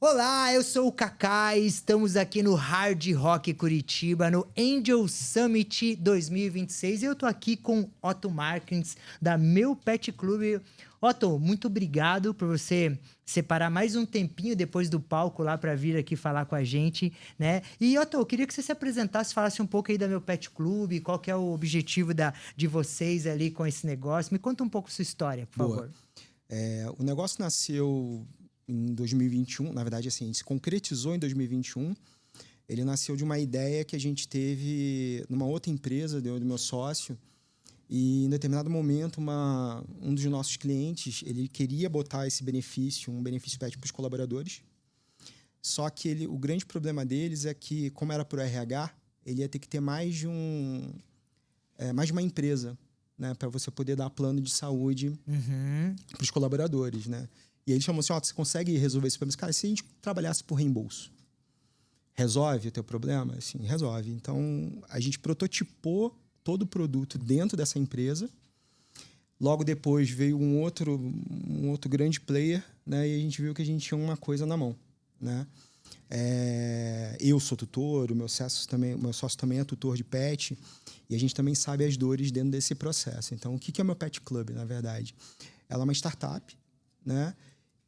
Olá, eu sou o Kaká e estamos aqui no Hard Rock Curitiba, no Angel Summit 2026. E eu tô aqui com Otto Martins, da Meu Pet Club. Otto, muito obrigado por você separar mais um tempinho depois do palco lá para vir aqui falar com a gente, né? E Otto, eu queria que você se apresentasse, falasse um pouco aí da Meu Pet Club, qual que é o objetivo de vocês ali com esse negócio. Me conta um pouco sua história, por Boa. favor. O negócio nasceu em 2021, na verdade, assim, se concretizou em 2021. Ele nasceu de uma ideia que a gente teve numa outra empresa, do meu sócio, e em determinado momento um dos nossos clientes, ele queria botar esse benefício, um benefício pet para os colaboradores, só que o grande problema deles é que, como era por RH, ele ia ter que ter mais de uma empresa, né, para você poder dar plano de saúde para os colaboradores, né? E ele chamou assim, você consegue resolver esse problema? Cara, se a gente trabalhasse por reembolso, resolve o teu problema? Assim, resolve. Então, a gente prototipou todo o produto dentro dessa empresa. Logo depois veio um outro grande player, né? E a gente viu que a gente tinha uma coisa na mão, né? Eu sou tutor, o meu sócio também é tutor de pet, e a gente também sabe as dores dentro desse processo. Então, o que é o Meu Pet Club, na verdade? Ela é uma startup, né,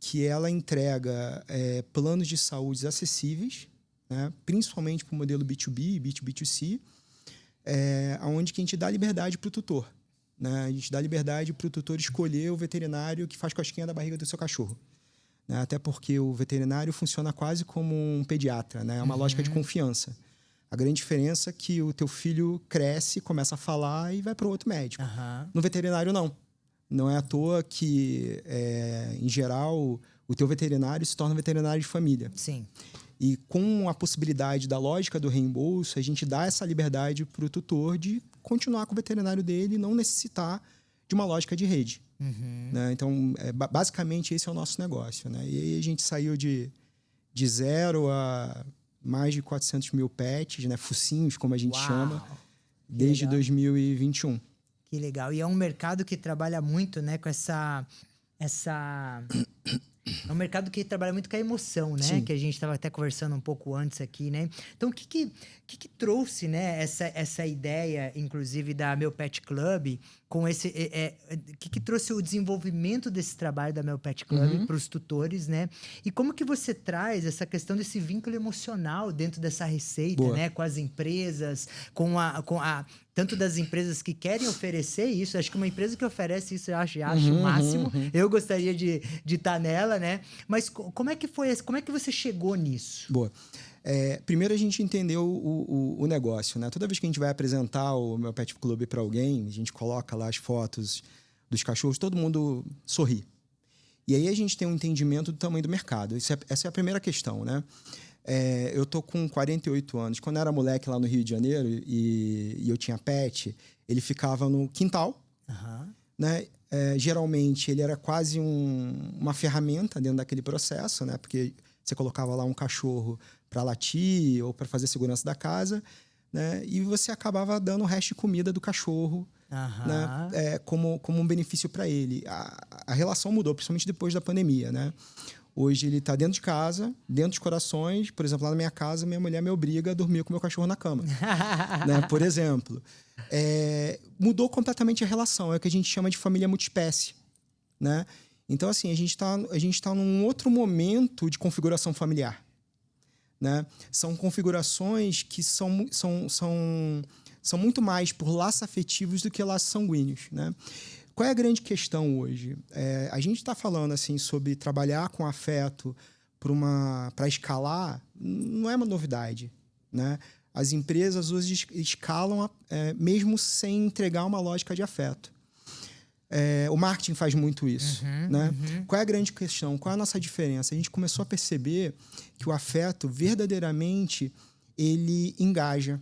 que ela entrega planos de saúde acessíveis, né, principalmente para o modelo B2B e B2B2C, onde que a gente dá liberdade para o tutor. Né? A gente dá liberdade para o tutor escolher o veterinário que faz cosquinha da barriga do seu cachorro. Né? Até porque o veterinário funciona quase como um pediatra, né? É uma lógica de confiança. A grande diferença é que o teu filho cresce, começa a falar e vai para outro médico. No veterinário, não. Não é à toa que, em geral, o teu veterinário se torna um veterinário de família. Sim. E com a possibilidade da lógica do reembolso, a gente dá essa liberdade para o tutor de continuar com o veterinário dele e não necessitar de uma lógica de rede. Né? Então, basicamente, esse é o nosso negócio. Né? E aí a gente saiu de zero a mais de 400 mil pets, né? Focinhos, como a gente chama, desde 2021. Que legal. E é um mercado que trabalha muito, né, com essa... É um mercado que trabalha muito com a emoção, né? Sim. Que a gente estava até conversando um pouco antes aqui, né? Então, o que trouxe, né, essa ideia, inclusive, da Meu Pet Club, com esse... O que trouxe o desenvolvimento desse trabalho da Meu Pet Club para os tutores, né? E como que você traz essa questão desse vínculo emocional dentro dessa receita, né? Com as empresas, tanto das empresas que querem oferecer isso. Acho que uma empresa que oferece isso, eu acho o máximo. Eu gostaria de estar nela, né? Mas como é que foi? Como é que você chegou nisso? Boa. Primeiro a gente entendeu o negócio, né? Toda vez que a gente vai apresentar o Meu Pet Club para alguém, a gente coloca lá as fotos dos cachorros, todo mundo sorri. E aí a gente tem um entendimento do tamanho do mercado. Essa é a primeira questão, né? Eu tô com 48 anos. Quando eu era moleque lá no Rio de Janeiro e eu tinha pet, ele ficava no quintal, né? Geralmente ele era quase uma ferramenta dentro daquele processo, né? Porque você colocava lá um cachorro para latir ou para fazer segurança da casa, né? E você acabava dando o resto de comida do cachorro, né? Como um benefício para ele. A relação mudou, principalmente depois da pandemia, né? Hoje ele está dentro de casa, dentro dos corações. Por exemplo, lá na minha casa, minha mulher me obriga a dormir com o meu cachorro na cama. Né? Por exemplo. Mudou completamente a relação. É o que a gente chama de família multiespécie. Né? Então, assim, a gente tá num outro momento de configuração familiar. Né? São configurações que são muito mais por laços afetivos do que laços sanguíneos. Né? Qual é a grande questão hoje? A gente está falando assim, sobre trabalhar com afeto para escalar, não é uma novidade. Né? As empresas hoje escalam mesmo sem entregar uma lógica de afeto. O marketing faz muito isso. Né? Qual é a grande questão? Qual é a nossa diferença? A gente começou a perceber que o afeto, verdadeiramente, ele engaja.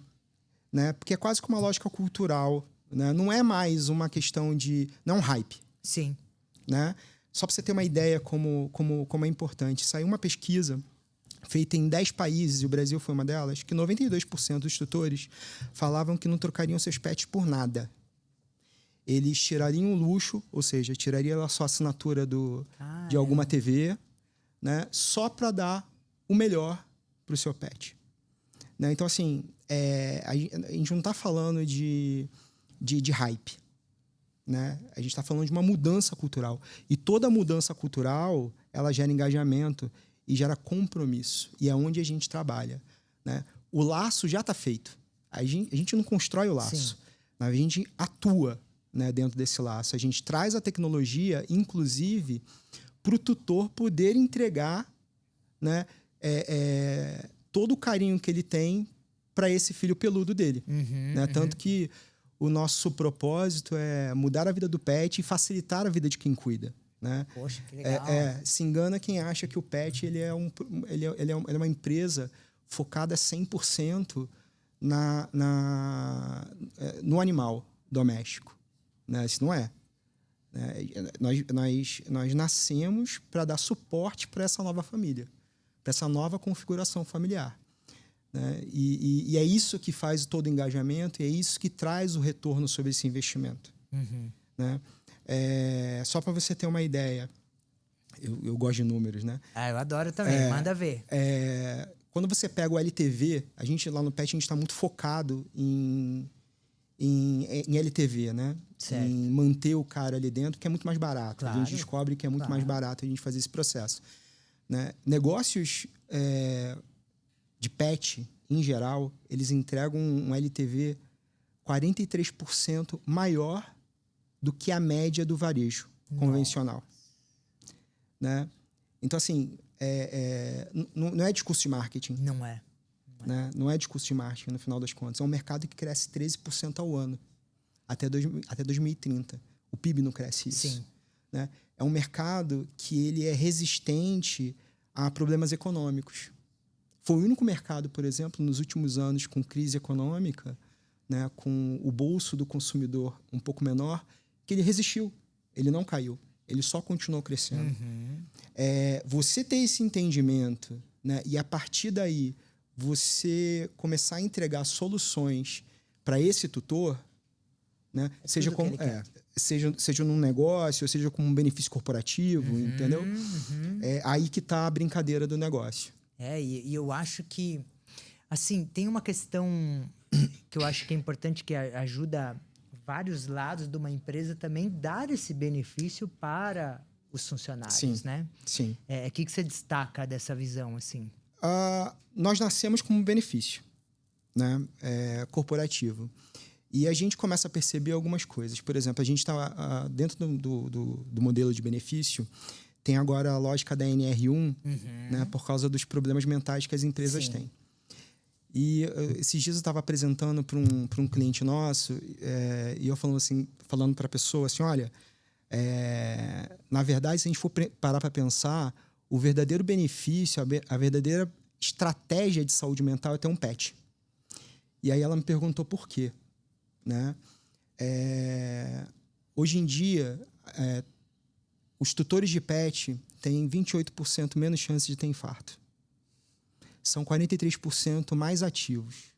Né? Porque é quase como uma lógica cultural. Né? Não é mais uma questão de... Não é um hype. Sim. Né? Só para você ter uma ideia como é importante. Saiu uma pesquisa feita em 10 países, e o Brasil foi uma delas, que 92% dos tutores falavam que não trocariam seus pets por nada. Eles tirariam o luxo, ou seja, tirariam a sua assinatura de alguma TV, né? Só para dar o melhor para o seu pet. Né? Então, assim, a gente não está falando de hype. Né? A gente está falando de uma mudança cultural. E toda mudança cultural, ela gera engajamento e gera compromisso. E é onde a gente trabalha. Né? O laço já está feito. A gente não constrói o laço. Né? A gente atua, né, dentro desse laço. A gente traz a tecnologia, inclusive, para o tutor poder entregar, né, todo o carinho que ele tem para esse filho peludo dele. Né? Tanto que o nosso propósito é mudar a vida do pet e facilitar a vida de quem cuida. Né? Poxa, que legal. Se engana quem acha que o pet ele é uma empresa focada 100% no animal doméstico. Né? Isso não é. Nós nascemos para dar suporte para essa nova família, para essa nova configuração familiar. Né? E é isso que faz todo o engajamento e é isso que traz o retorno sobre esse investimento. Né? Só para você ter uma ideia, eu gosto de números, né? Eu adoro também, manda ver. Quando você pega o LTV, a gente lá no PET a gente está muito focado em LTV, né? Certo. Em manter o cara ali dentro, que é muito mais barato. Claro. A gente descobre que é muito mais barato a gente fazer esse processo. Né? Negócios de pet, em geral, eles entregam um LTV 43% maior do que a média do varejo convencional. Né? Então, assim, não é discurso de marketing. Não é. Né? Não é discurso de marketing, no final das contas. É um mercado que cresce 13% ao ano, até 2030. O PIB não cresce isso. Sim. Né? É um mercado que ele é resistente a problemas econômicos. Foi o único mercado, por exemplo, nos últimos anos, com crise econômica, né, com o bolso do consumidor um pouco menor, que ele resistiu. Ele não caiu. Ele só continuou crescendo. Você ter esse entendimento, né, e a partir daí você começar a entregar soluções para esse tutor, né, seja num negócio, ou seja como um benefício corporativo, entendeu? É aí que está a brincadeira do negócio. E eu acho que, assim, tem uma questão que eu acho que é importante, que ajuda vários lados de uma empresa também dar esse benefício para os funcionários, né? Sim. O que você destaca dessa visão, assim? Nós nascemos como um benefício, né, corporativo. E a gente começa a perceber algumas coisas. Por exemplo, a gente está dentro do modelo de benefício, tem agora a lógica da NR1, né, por causa dos problemas mentais que as empresas têm. E esses dias eu estava apresentando para um cliente nosso, e eu falando para a pessoa assim, olha, na verdade, se a gente for parar para pensar, o verdadeiro benefício, a verdadeira estratégia de saúde mental é ter um pet. E aí ela me perguntou por quê. Né? Hoje em dia, os tutores de pet têm 28% menos chance de ter infarto. São 43% mais ativos.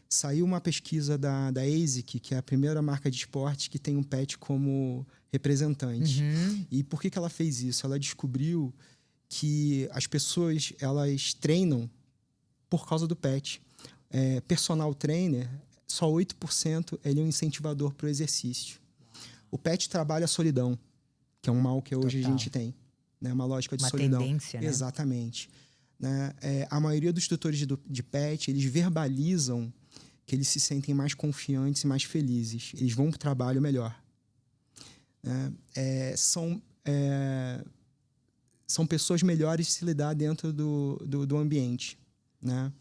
Saiu uma pesquisa da ASIC, que é a primeira marca de esporte que tem um pet como representante. E por que ela fez isso? Ela descobriu que as pessoas elas treinam por causa do pet. Personal trainer, só 8% ele é um incentivador para o exercício. O pet trabalha a solidão, que é um mal que hoje a gente tem. Né? Uma lógica de solidão. Uma tendência, né? Exatamente. Né? A maioria dos tutores de pet, eles verbalizam que eles se sentem mais confiantes e mais felizes. Eles vão para o trabalho melhor. São pessoas melhores de se lidar dentro do ambiente. Né?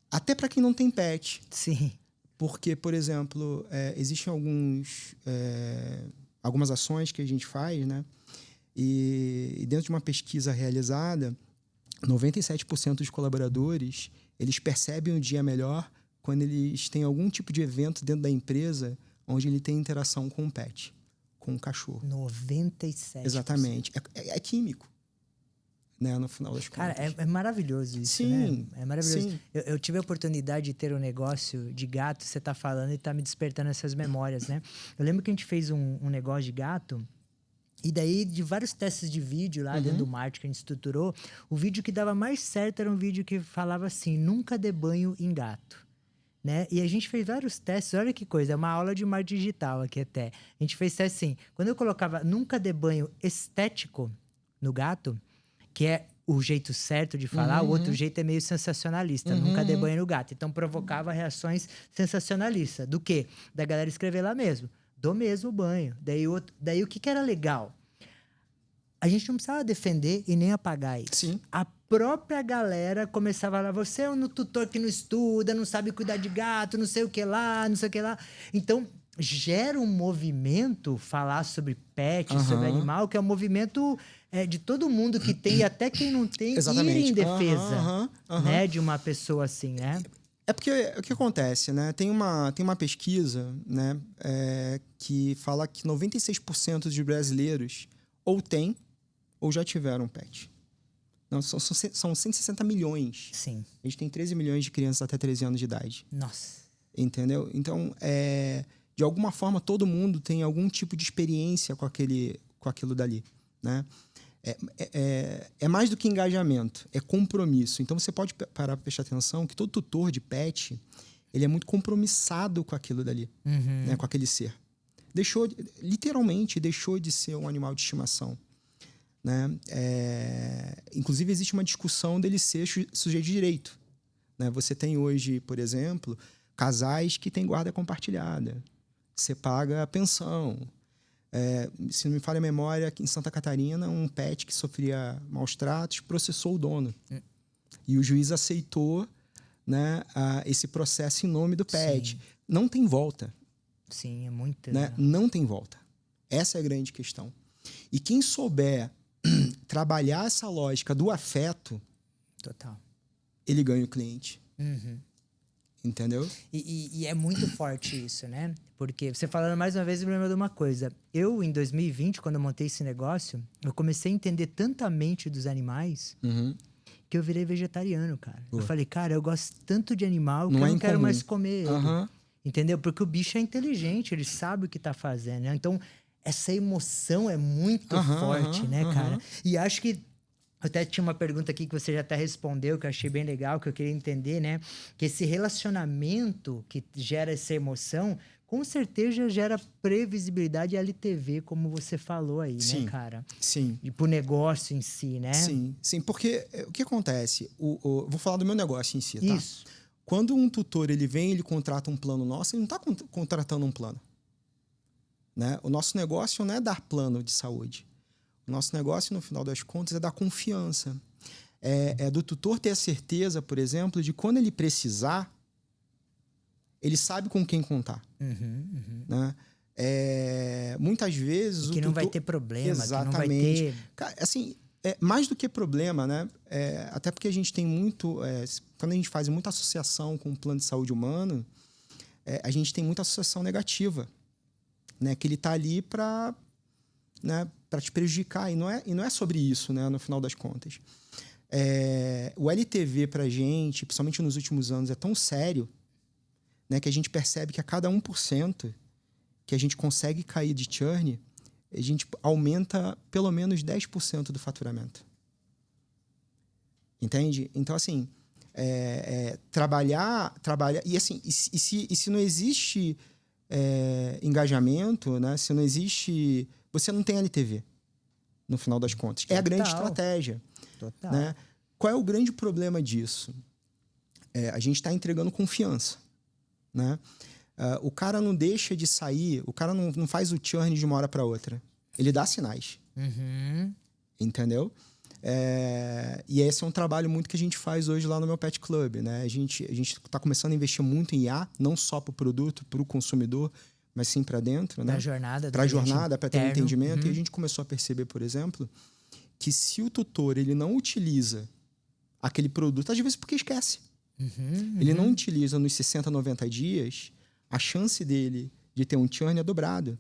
Até para quem não tem pet. Sim. Porque, por exemplo, existem algumas ações que a gente faz, né? E dentro de uma pesquisa realizada, 97% dos colaboradores, eles percebem o dia melhor quando eles têm algum tipo de evento dentro da empresa onde ele tem interação com o pet, com o cachorro. 97%. Exatamente. É químico. Né, no final das contas. Cara, é maravilhoso isso, sim, né? É maravilhoso. Sim. Eu tive a oportunidade de ter um negócio de gato, você tá falando e tá me despertando essas memórias, né? Eu lembro que a gente fez um negócio de gato E daí, de vários testes de vídeo lá dentro do marketing que a gente estruturou, o vídeo que dava mais certo era um vídeo que falava assim, nunca dê banho em gato. Né? E a gente fez vários testes, olha que coisa, é uma aula de marketing digital aqui até. A gente fez testes assim, quando eu colocava nunca dê banho estético no gato, que é o jeito certo de falar, o outro jeito é meio sensacionalista, nunca dê banho no gato. Então provocava reações sensacionalistas. Do quê? Da galera escrever lá mesmo. Do mesmo banho. Daí o que era legal? A gente não precisava defender e nem apagar isso. Sim. A própria galera começava a falar, você é um tutor que não estuda, não sabe cuidar de gato, não sei o que lá, não sei o que lá. Então, gera um movimento falar sobre pet, sobre animal, que é um movimento de todo mundo que tem, e até quem não tem, Exatamente. ir em defesa né, de uma pessoa assim, né? É porque o que acontece, né? Tem uma pesquisa, né, que fala que 96% dos brasileiros ou têm ou já tiveram pet. Não, são 160 milhões. Sim. A gente tem 13 milhões de crianças até 13 anos de idade. Nossa. Entendeu? Então, de alguma forma, todo mundo tem algum tipo de experiência com aquilo dali, né? É mais do que engajamento, é compromisso. Então, você pode parar para prestar atenção que todo tutor de pet, ele é muito compromissado com aquilo dali, né? Com aquele ser. Literalmente, deixou de ser um animal de estimação. Né? Inclusive, existe uma discussão dele ser sujeito de direito. Né? Você tem hoje, por exemplo, casais que têm guarda compartilhada. Você paga a pensão. Se não me falha a memória, aqui em Santa Catarina, um pet que sofria maus tratos processou o dono. E o juiz aceitou, né, esse processo em nome do pet. Sim. Não tem volta. Sim, é muito... Né? Não tem volta. Essa é a grande questão. E quem souber trabalhar essa lógica do afeto, total, ele ganha o cliente. Entendeu? E é muito forte isso, né? Porque você falando mais uma vez, eu me lembro de uma coisa. Eu, em 2020, quando eu montei esse negócio, eu comecei a entender tanto a mente dos animais que eu virei vegetariano, cara. Eu falei, cara, eu gosto tanto de animal que eu não quero mais comer ele. Entendeu? Porque o bicho é inteligente, ele sabe o que tá fazendo, né? Então, essa emoção é muito forte, né, cara? E acho que até tinha uma pergunta aqui que você já até respondeu, que eu achei bem legal, que eu queria entender, né? Que esse relacionamento que gera essa emoção, com certeza gera previsibilidade e LTV, como você falou aí, sim, né, cara? Sim. E pro negócio em si, né? Sim, porque o que acontece? Vou falar do meu negócio em si, tá? Isso. Quando um tutor ele vem, ele contrata um plano nosso, ele não está contratando um plano. Né? O nosso negócio não é dar plano de saúde. O nosso negócio, no final das contas, é dar confiança. É do tutor ter a certeza, por exemplo, de quando ele precisar, ele sabe com quem contar. Né? Muitas vezes e que o tutor... não vai ter problema, exatamente. Que não vai ter... Assim, mais do que problema, né? Até porque a gente tem muito... quando a gente faz muita associação com o plano de saúde humano, a gente tem muita associação negativa. Né, que ele está ali para, né, para te prejudicar. E não é sobre isso, né, no final das contas. O LTV para a gente, principalmente nos últimos anos, é tão sério, né, que a gente percebe que a cada 1% que a gente consegue cair de churn, a gente aumenta pelo menos 10% do faturamento. Entende? Então, assim, trabalhar... E, assim, e se não existe... engajamento, né? Se não existe... Você não tem LTV, no final das contas. É a grande estratégia. Total. Né? Qual é o grande problema disso? A gente está entregando confiança. Né? O cara não deixa de sair, o cara não faz o churn de uma hora para outra. Ele dá sinais. Entendeu? E esse é um trabalho muito que a gente faz hoje lá no meu Pet Club, né? A gente está começando a investir muito em IA, não só para o produto, para o consumidor, mas sim para dentro, né? Para a jornada, para ter um entendimento. E a gente começou a perceber, por exemplo, que se o tutor ele não utiliza aquele produto, às vezes porque esquece. Ele não utiliza nos 60, 90 dias, a chance dele de ter um churn é dobrado,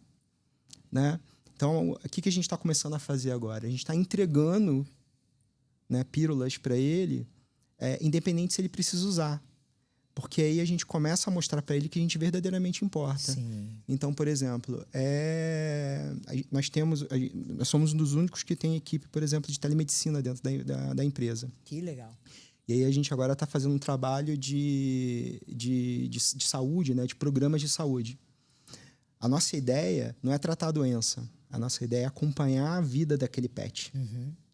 né? Então, o que a gente está começando a fazer agora? A gente está entregando, né, pílulas para ele, independente se ele precisa usar. Porque aí a gente começa a mostrar para ele que a gente verdadeiramente importa. Sim. Então, por exemplo, nós somos um dos únicos que tem equipe, por exemplo, de telemedicina dentro da empresa. Que legal. E aí a gente agora está fazendo um trabalho de saúde, né, de programas de saúde. A nossa ideia não é tratar a doença. A nossa ideia é acompanhar a vida daquele pet.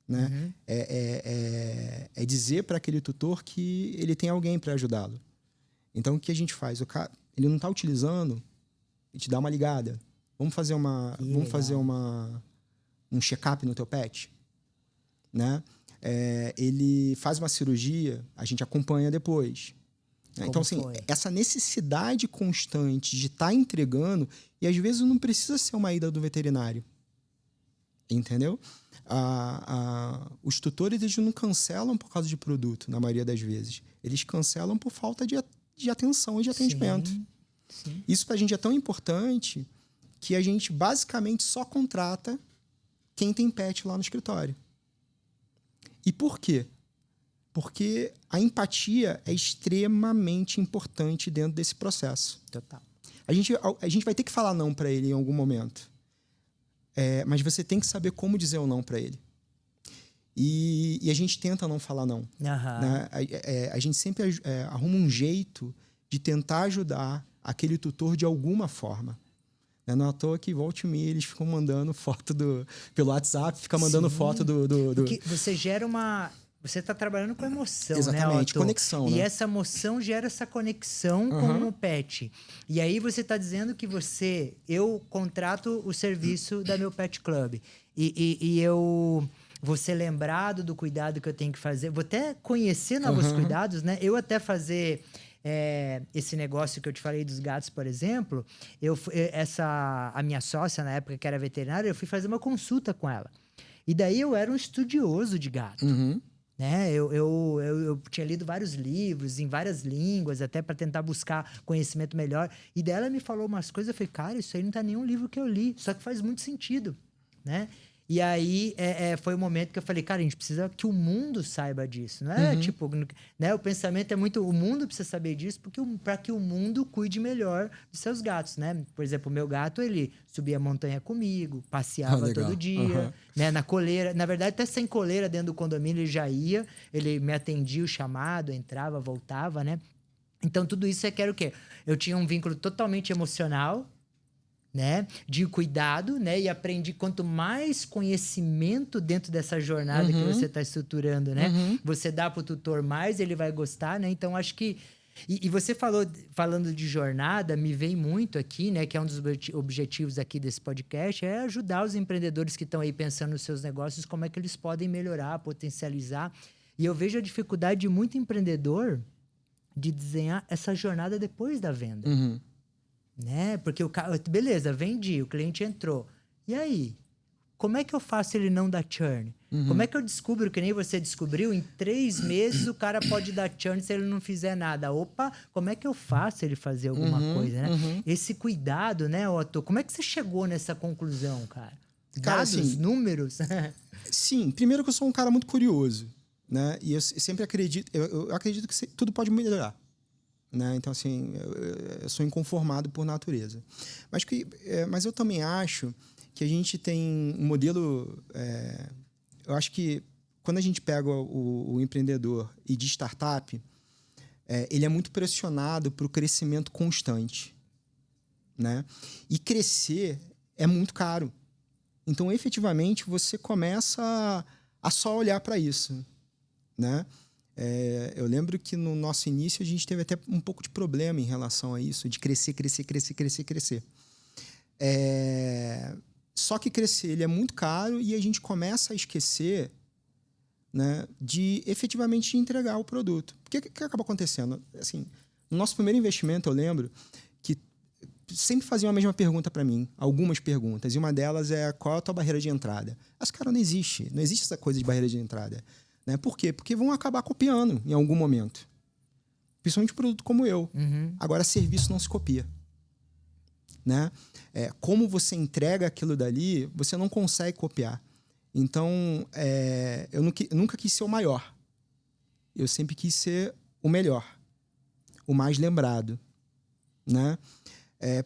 Né? É dizer para aquele tutor que ele tem alguém para ajudá-lo. Então, o que a gente faz? O cara, ele não está utilizando, e te dá uma ligada. Vamos fazer um check-up no teu pet? Né? Ele faz uma cirurgia, a gente acompanha depois. Né? Então, assim, essa necessidade constante de estar entregando, e às vezes não precisa ser uma ida do veterinário. Entendeu? Os tutores, eles não cancelam por causa de produto, na maioria das vezes. Eles cancelam por falta de atenção e de atendimento. Sim. Isso pra gente é tão importante que a gente basicamente só contrata quem tem pet lá no escritório. E por quê? Porque a empatia é extremamente importante dentro desse processo. Total. A gente vai ter que falar não para ele em algum momento. Mas você tem que saber como dizer o não para ele. E a gente tenta não falar não. Né? A gente sempre arruma um jeito de tentar ajudar aquele tutor de alguma forma. Não é à toa que volte e meia eles ficam mandando foto pelo WhatsApp, fica mandando foto do... Porque você gera uma... Você está trabalhando com emoção, exatamente, né, conexão. E né? essa emoção gera essa conexão com o pet. E aí você está dizendo que eu contrato o serviço da Meu Pet Club. E eu vou ser lembrado do cuidado que eu tenho que fazer. Vou até conhecer novos cuidados, né? Eu até fazer... esse negócio que eu te falei dos gatos, por exemplo, a minha sócia, na época que era veterinária, eu fui fazer uma consulta com ela. E daí eu era um estudioso de gato. Né? Eu tinha lido vários livros em várias línguas, até para tentar buscar conhecimento melhor. E daí ela me falou umas coisas, eu falei, cara, isso aí não tá em nenhum livro que eu li, só que faz muito sentido, né? E aí foi o momento que eu falei, cara, a gente precisa que o mundo saiba disso, não é? Tipo, né? O pensamento é muito, o mundo precisa saber disso para que o mundo cuide melhor dos seus gatos, né? Por exemplo, o meu gato, ele subia a montanha comigo, passeava todo dia, né? Na coleira, na verdade até sem coleira dentro do condomínio ele já ia, ele me atendia o chamado, entrava, voltava, né? Então tudo isso era o quê? Eu tinha um vínculo totalmente emocional, né, de cuidado, né, e aprendi quanto mais conhecimento dentro dessa jornada que você está estruturando, né, você dá para o tutor mais, ele vai gostar, né, então acho que e você falando de jornada, me vem muito aqui, né, que é um dos objetivos aqui desse podcast, é ajudar os empreendedores que estão aí pensando nos seus negócios, como é que eles podem melhorar, potencializar, e eu vejo a dificuldade de muito empreendedor de desenhar essa jornada depois da venda. Né? Porque o cara, beleza, vendi, o cliente entrou. E aí? Como é que eu faço ele não dar churn? Como é que eu descubro, que nem você descobriu, em 3 meses o cara pode dar churn se ele não fizer nada? Opa, como é que eu faço ele fazer alguma coisa, né? Esse cuidado, né, Otto? Como é que você chegou nessa conclusão, cara? Dados, assim, números? Sim, primeiro que eu sou um cara muito curioso, né? E eu sempre acredito, eu acredito que tudo pode melhorar. Né? Então, assim, eu sou inconformado por natureza. Mas eu também acho que a gente tem um modelo... eu acho que quando a gente pega o empreendedor e de startup, ele é muito pressionado para o crescimento constante. Né? E crescer é muito caro. Então, efetivamente, você começa a só olhar para isso. Né? Eu lembro que no nosso início a gente teve até um pouco de problema em relação a isso, de crescer. Só que crescer ele é muito caro e a gente começa a esquecer, né, de efetivamente entregar o produto. O que acaba acontecendo? Assim, no nosso primeiro investimento, eu lembro que sempre faziam a mesma pergunta para mim, algumas perguntas, e uma delas é: qual é a tua barreira de entrada? Mas, cara, não existe essa coisa de barreira de entrada. Né? Por quê? Porque vão acabar copiando em algum momento. Principalmente um produto como eu. Agora, serviço não se copia. Né? Como você entrega aquilo dali, você não consegue copiar. Então, eu nunca quis ser o maior. Eu sempre quis ser o melhor. o mais lembrado, né?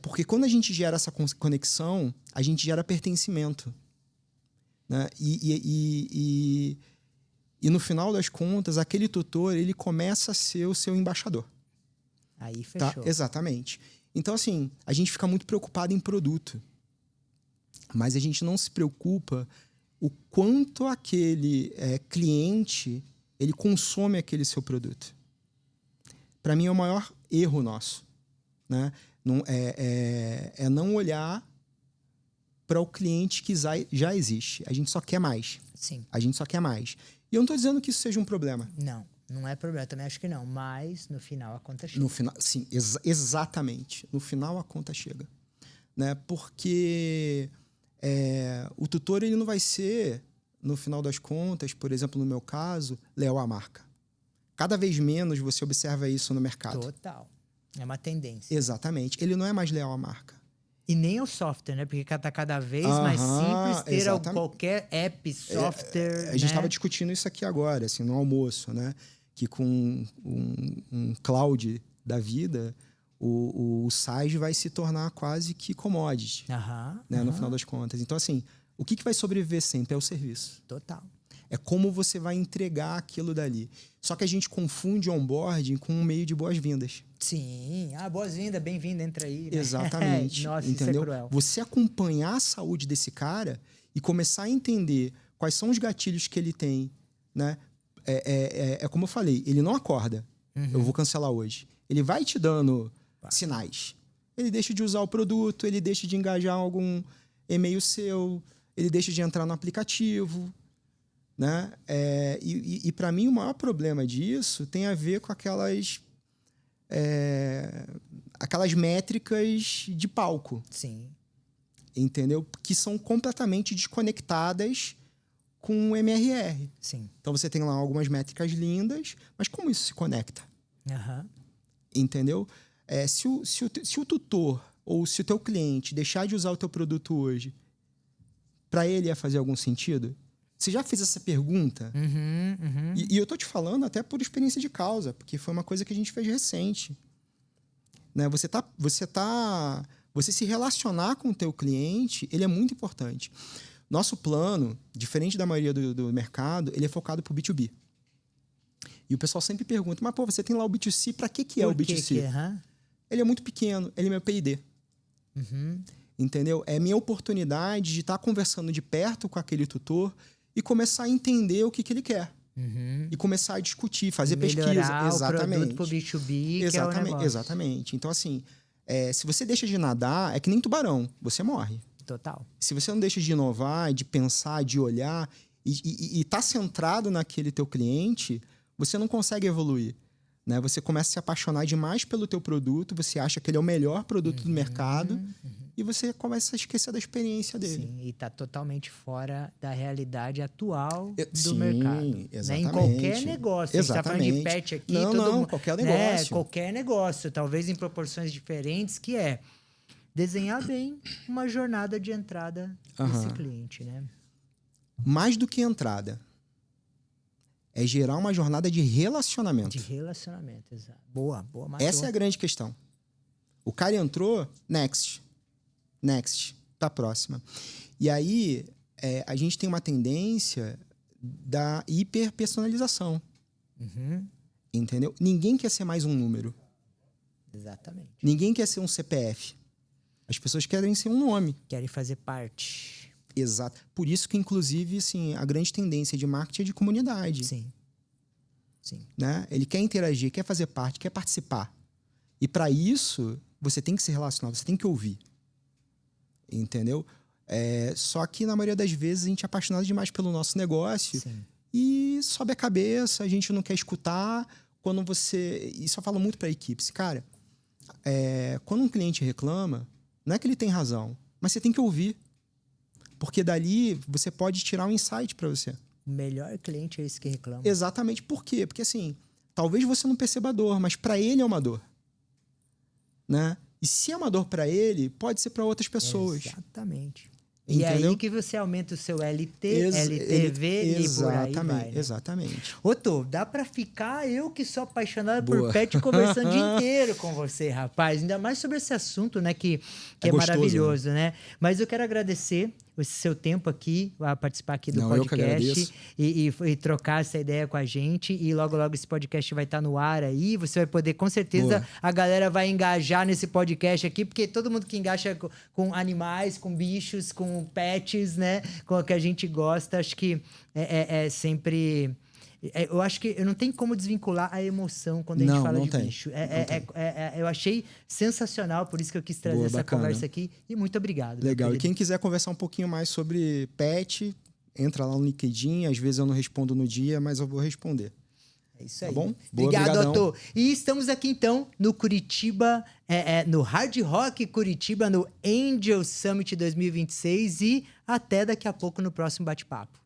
Porque quando a gente gera essa conexão, a gente gera pertencimento, né? E no final das contas, aquele tutor, ele começa a ser o seu embaixador. Aí fechou. Tá? Exatamente. Então, assim, a gente fica muito preocupado em produto, mas a gente não se preocupa o quanto aquele cliente ele consome aquele seu produto. Para mim, é o maior erro nosso, né? Não olhar para o cliente que já existe. A gente só quer mais. Sim. A gente só quer mais. E eu não estou dizendo que isso seja um problema. Não é problema. Também acho que não. Mas no final a conta chega. No final, sim, exatamente. No final a conta chega, né? Porque o tutor ele não vai ser, no final das contas, por exemplo, no meu caso, leal à marca. Cada vez menos você observa isso no mercado. Total. É uma tendência. Exatamente. Ele não é mais leal à marca. E nem o software, né? Porque tá cada vez mais simples ter qualquer app, software. A gente estava discutindo isso aqui agora, assim, no almoço, né? Que com um cloud da vida, o SaaS vai se tornar quase que commodity, né? No final das contas. Então, assim, o que vai sobreviver sempre é o serviço. Total. É como você vai entregar aquilo dali. Só que a gente confunde onboarding com um meio de boas-vindas. Sim. Boas-vindas, bem-vindo, entra aí. Né? Exatamente. Nossa, entendeu? isso é cruel. Você acompanhar a saúde desse cara e começar a entender quais são os gatilhos que ele tem, né? É como eu falei, ele não acorda. Eu vou cancelar hoje. Ele vai te dando sinais. Ele deixa de usar o produto, ele deixa de engajar algum e-mail seu, ele deixa de entrar no aplicativo, né? E para mim, o maior problema disso tem a ver com aquelas métricas de palco. Sim. Entendeu? Que são completamente desconectadas com o MRR. Sim. Então você tem lá algumas métricas lindas, mas como isso se conecta? Entendeu? Se o tutor ou se o teu cliente deixar de usar o teu produto hoje, para ele ia fazer algum sentido? Você já fez essa pergunta? E eu tô te falando até por experiência de causa, porque foi uma coisa que a gente fez recente. Né? Você se relacionar com o teu cliente, ele é muito importante. Nosso plano, diferente da maioria do mercado, ele é focado para o B2B. E o pessoal sempre pergunta, mas pô, você tem lá o B2C, para que é o B2C? Ele é muito pequeno, ele é meu P&D. Entendeu? É minha oportunidade de estar conversando de perto com aquele tutor e começar a entender o que ele quer. E começar a discutir, fazer pesquisa. Exatamente. O produto pro B2B, exatamente, que é o negócio. Exatamente. Então, assim, se você deixa de nadar, é que nem tubarão, você morre. Total. Se você não deixa de inovar, de pensar, de olhar e tá centrado naquele teu cliente, você não consegue evoluir. Né? Você começa a se apaixonar demais pelo teu produto, você acha que ele é o melhor produto do mercado e você começa a esquecer da experiência dele. Sim, e está totalmente fora da realidade atual do Sim, mercado. Exatamente. Né? Em qualquer negócio. Exatamente. A gente está falando de pet aqui. Não, qualquer negócio. Qualquer negócio, talvez em proporções diferentes, que é desenhar bem uma jornada de entrada desse cliente. Né? Mais do que entrada. É gerar uma jornada de relacionamento. De relacionamento, exato. Boa, matou. Essa é a grande questão. O cara entrou, next, pra próxima. E aí, a gente tem uma tendência da hiperpersonalização. Entendeu? Ninguém quer ser mais um número. Exatamente. Ninguém quer ser um CPF. As pessoas querem ser um nome. Querem fazer parte. Exato. Por isso que, inclusive, assim, a grande tendência de marketing é de comunidade. Sim. Né? Ele quer interagir, quer fazer parte, quer participar. E para isso, você tem que se relacionar, você tem que ouvir. Entendeu? Só que, na maioria das vezes, a gente é apaixonado demais pelo nosso negócio. Sim. E sobe a cabeça, a gente não quer escutar. Quando você... Isso eu falo muito para equipes. Cara, quando um cliente reclama, não é que ele tem razão, mas você tem que ouvir. Porque dali você pode tirar um insight para você. O melhor cliente é esse que reclama. Exatamente. Por quê? Porque assim, talvez você não perceba a dor, mas para ele é uma dor. Né? E se é uma dor para ele, pode ser para outras pessoas. Exatamente. E Entendeu? aí que você aumenta o seu LTV e por aí vai, né? Exatamente. Tô, dá pra ficar, eu que sou apaixonado por Boa. pet, conversando o dia inteiro com você, rapaz. Ainda mais sobre esse assunto, né, que é gostoso, maravilhoso, né? Mas eu quero agradecer esse seu tempo aqui, a participar aqui do Não, eu que podcast agradeço. e trocar essa ideia com a gente. E logo, logo esse podcast vai estar no ar aí. Você vai poder, com certeza, Boa. a galera vai engajar nesse podcast aqui, porque todo mundo que engaja com animais, com bichos, com pets, né? Com o que a gente gosta, acho que é sempre... eu acho que não tem como desvincular a emoção quando a gente fala de bicho. Eu achei sensacional, por isso que eu quis trazer essa conversa aqui. E muito obrigado. Legal. E quem quiser conversar um pouquinho mais sobre pet, entra lá no LinkedIn. Às vezes eu não respondo no dia, mas eu vou responder. É isso aí. Tá bom? Obrigado, Obrigadão. Otô. E estamos aqui, então, no Curitiba, no Hard Rock Curitiba, no Angel Summit 2026. E até daqui a pouco no próximo bate-papo.